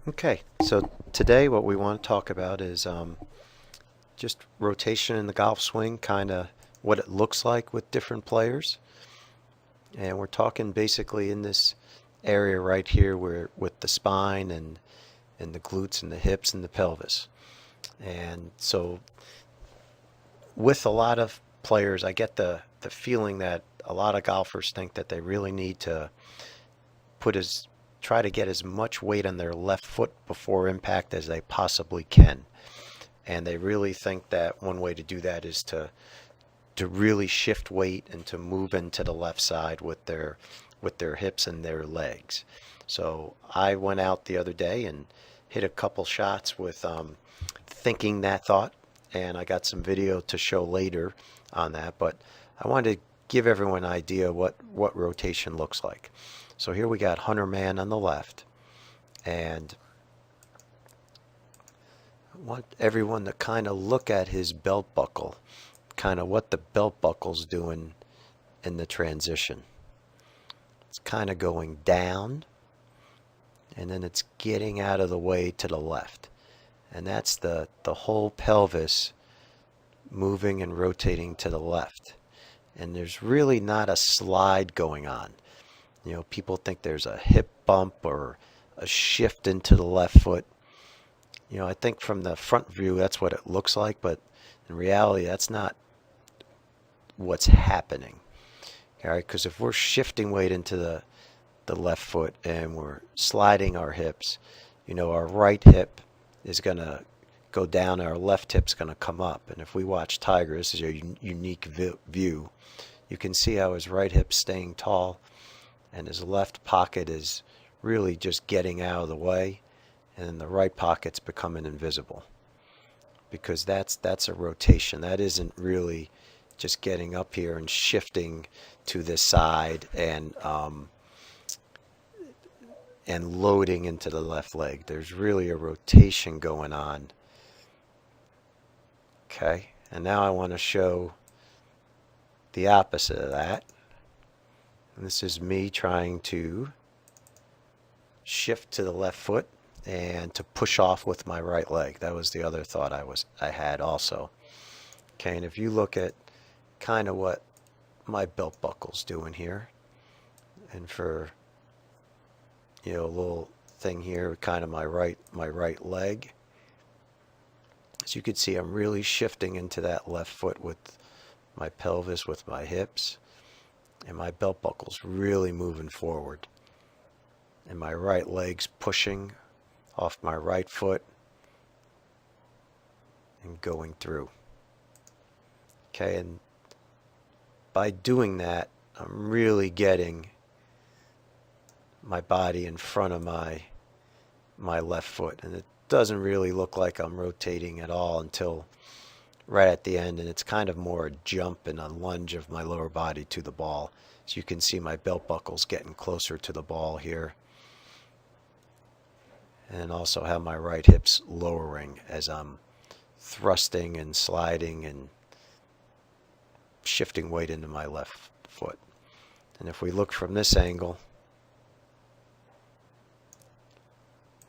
Okay, so today what we want to talk about is just rotation in the golf swing, kind of what it looks like with different players. And we're talking basically in this area right here where with the spine and the glutes and the hips and the pelvis. And so with a lot of players, I get the feeling that a lot of golfers think that they really need to put as try to get as much weight on their left foot before impact as they possibly can. And they really think that one way to do that is to really shift weight and to move into the left side with their hips and their legs. So I went out the other day and hit a couple shots with thinking that thought, and I got some video to show later on that. But I wanted to give everyone an idea what rotation looks like. So here we got Hunter Mahan on the left, and I want everyone to kind of look at his belt buckle, kind of what the belt buckle's doing in the transition. It's kind of going down, and then it's getting out of the way to the left. And that's the whole pelvis moving and rotating to the left. And there's really not a slide going on. You know, people think there's a hip bump or a shift into the left foot. You know, I think from the front view, that's what it looks like, but in reality, that's not what's happening. All right, because if we're shifting weight into the left foot and we're sliding our hips, you know, our right hip is going to go down, our left hip's going to come up. And if we watch Tiger, this is a unique view. You can see how his right hip's staying tall and his left pocket is really just getting out of the way, and then the right pocket's becoming invisible because that's a rotation. That isn't really just getting up here and shifting to this side and loading into the left leg. There's really a rotation going on. Okay, and now I want to show the opposite of that. And this is me trying to shift to the left foot and to push off with my right leg. That was the other thought I had also. Okay, and if you look at kind of what my belt buckle's doing here, and for a little thing here, kind of my right leg. As you can see, I'm really shifting into that left foot with my pelvis, with my hips, and my belt buckle's really moving forward. And my right leg's pushing off my right foot and going through. Okay, and by doing that, I'm really getting my body in front of my left foot, and it doesn't really look like I'm rotating at all until right at the end, and it's kind of more a jump and a lunge of my lower body to the ball. So you can see my belt buckle's getting closer to the ball here, and also how my right hip's lowering as I'm thrusting and sliding and shifting weight into my left foot. And if we look from this angle,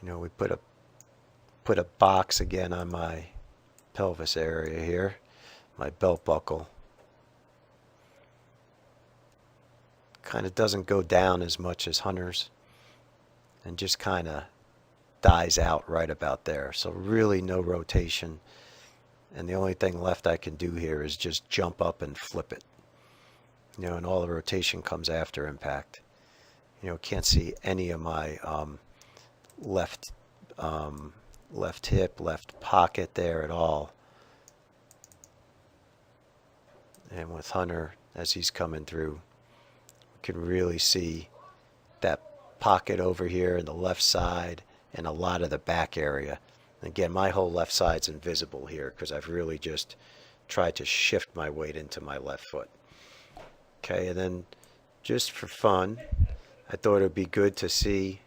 we put a box again on my pelvis area here, my belt buckle. Kind of doesn't go down as much as Hunter's and just kind of dies out right about there. So really no rotation. And the only thing left I can do here is just jump up and flip it. And all the rotation comes after impact. Can't see any of my left hip, left pocket there at all. And with Hunter, as he's coming through, we can really see that pocket over here in the left side and a lot of the back area. Again, my whole left side's invisible here because I've really just tried to shift my weight into my left foot. Okay, and then just for fun, I thought it would be good to see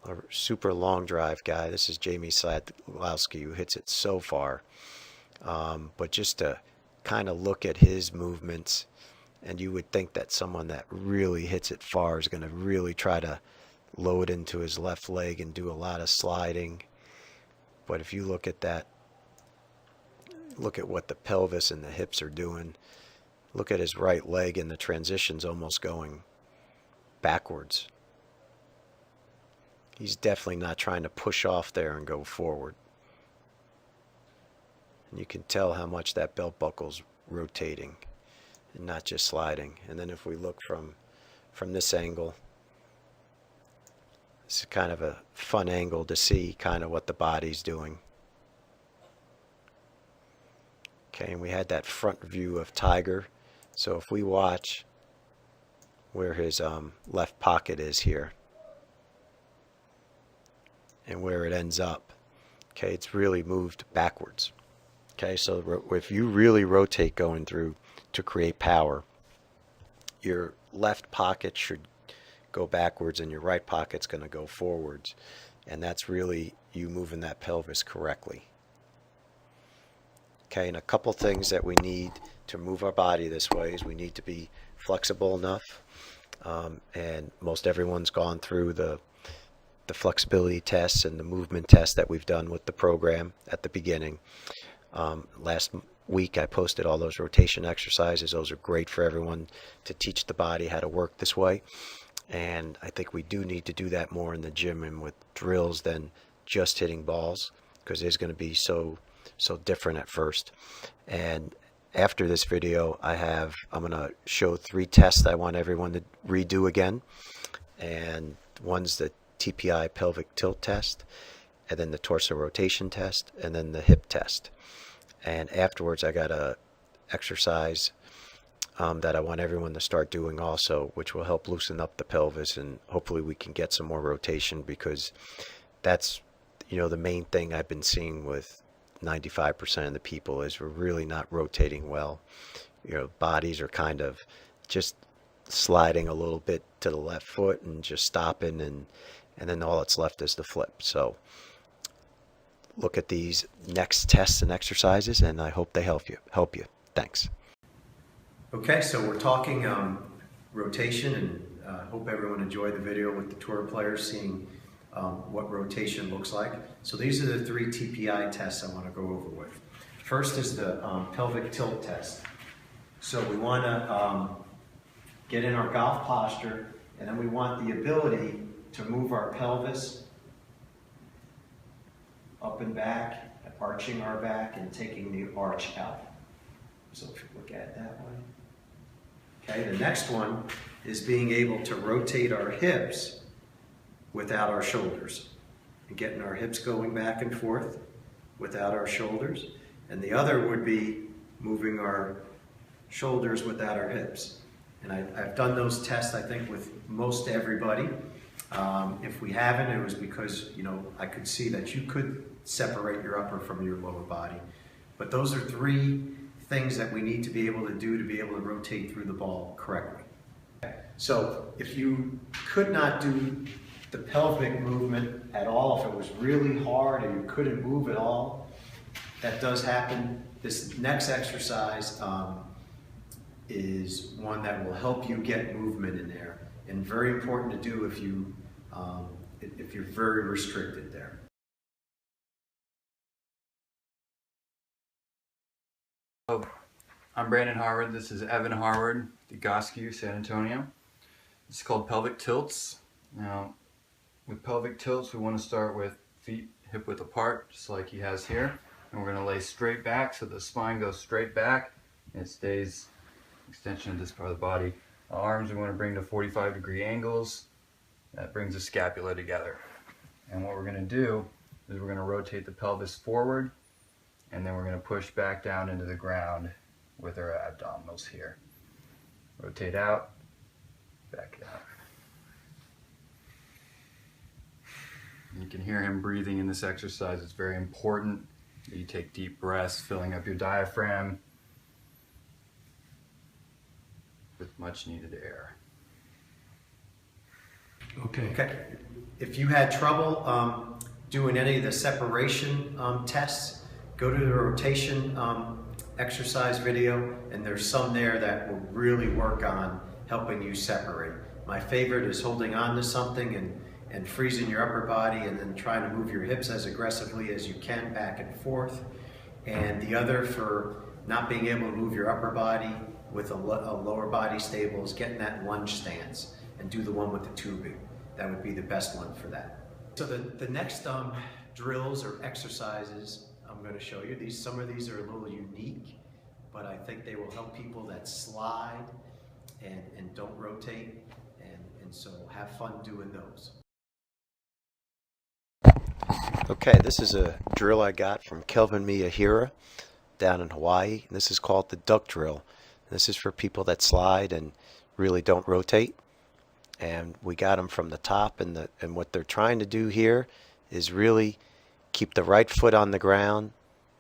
a super long drive guy. This is Jamie Sadlowski, who hits it so far. But just to kind of look at his movements, and you would think that someone that really hits it far is going to really try to load into his left leg and do a lot of sliding. But if you look at that, look at what the pelvis and the hips are doing. Look at his right leg, and the transition's almost going backwards. He's definitely not trying to push off there and go forward. And you can tell how much that belt buckle's rotating and not just sliding. And then if we look from this angle, it's kind of a fun angle to see kind of what the body's doing. Okay, and we had that front view of Tiger. So if we watch where his left pocket is here and where it ends up, okay, it's really moved backwards. Okay, so if you really rotate going through to create power, your left pocket should go backwards and your right pocket's going to go forwards, and that's really you moving that pelvis correctly. Okay, and a couple things that we need to move our body this way is we need to be flexible enough, and most everyone's gone through the flexibility tests and the movement tests that we've done with the program at the beginning. Last week I posted all those rotation exercises. Those are great for everyone to teach the body how to work this way, and I think we do need to do that more in the gym and with drills than just hitting balls, because it's going to be so different at first. And after this video I'm going to show 3 tests I want everyone to redo again, and one's the TPI pelvic tilt test, and then the torso rotation test, and then the hip test. And afterwards I got a exercise that I want everyone to start doing also, which will help loosen up the pelvis, and hopefully we can get some more rotation, because that's, you know, the main thing I've been seeing with 95% of the people is we're really not rotating well. You know, bodies are kind of just sliding a little bit to the left foot and just stopping, and then all that's left is the flip. So look at these next tests and exercises, and I hope they help you. Thanks. Okay, so we're talking rotation, and I hope everyone enjoyed the video with the tour players seeing what rotation looks like. So these are the 3 TPI tests I want to go over with. First is the pelvic tilt test. So we want to get in our golf posture, and then we want the ability to move our pelvis up and back, arching our back and taking the arch out. So if you look at it that way. Okay, the next one is being able to rotate our hips without our shoulders, and getting our hips going back and forth without our shoulders. And the other would be moving our shoulders without our hips. And I've done those tests, I think, with most everybody. If we haven't, it was because, you know, I could see that you could separate your upper from your lower body. But those are 3 things that we need to be able to do to be able to rotate through the ball correctly. So if you could not do the pelvic movement at all, if it was really hard or you couldn't move at all, that does happen. This next exercise is one that will help you get movement in there, and very important to do if you're very restricted there. Hello, I'm Brandon Harwood. This is Evan Harwood, Degoscu, San Antonio. It's called pelvic tilts. Now, with pelvic tilts, we want to start with feet hip width apart, just like he has here. And we're going to lay straight back so the spine goes straight back and it stays extension of this part of the body. Our arms we want to bring to 45-degree angles. That brings the scapula together. And what we're going to do is we're going to rotate the pelvis forward, and then we're going to push back down into the ground with our abdominals here. Rotate out, back out. You can hear him breathing in this exercise. It's very important that you take deep breaths, filling up your diaphragm with much needed air. Okay. If you had trouble doing any of the separation tests, go to the rotation exercise video, and there's some there that will really work on helping you separate. My favorite is holding on to something and freezing your upper body, and then trying to move your hips as aggressively as you can back and forth. And the other for not being able to move your upper body with a lower body stable is getting that lunge stance, and do the one with the tubing. That would be the best one for that. So the next drills or exercises I'm going to show you, some of these are a little unique, but I think they will help people that slide and don't rotate, and so have fun doing those. Okay, this is a drill I got from Kelvin Miyahira down in Hawaii. This is called the duck drill. This is for people that slide and really don't rotate. And we got them from the top, and what they're trying to do here is really keep the right foot on the ground,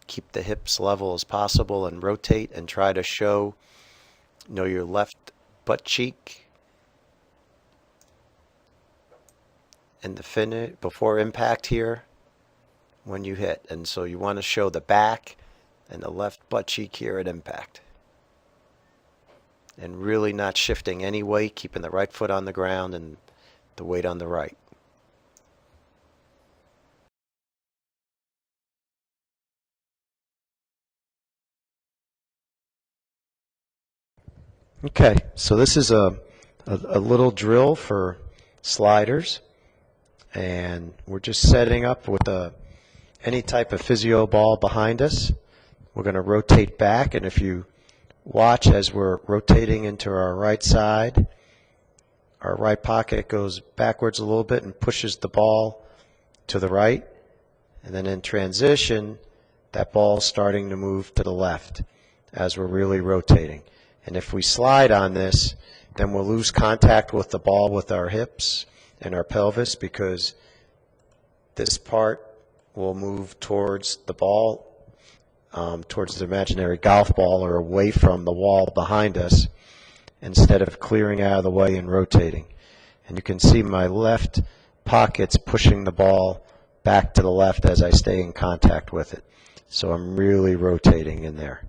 keep the hips level as possible, and rotate and try to show, your left butt cheek and the finish before impact here when you hit. And so you want to show the back and the left butt cheek here at impact. And really not shifting any weight, keeping the right foot on the ground and the weight on the right. Okay, so this is a little drill for sliders, and we're just setting up with any type of physio ball behind us. We're going to rotate back, and if you watch as we're rotating into our right side, our right pocket goes backwards a little bit and pushes the ball to the right, and then in transition, that ball's starting to move to the left as we're really rotating. And if we slide on this, then we'll lose contact with the ball with our hips and our pelvis, because this part will move towards the ball, towards the imaginary golf ball, or away from the wall behind us, instead of clearing out of the way and rotating. And you can see my left pocket's pushing the ball back to the left as I stay in contact with it. So I'm really rotating in there.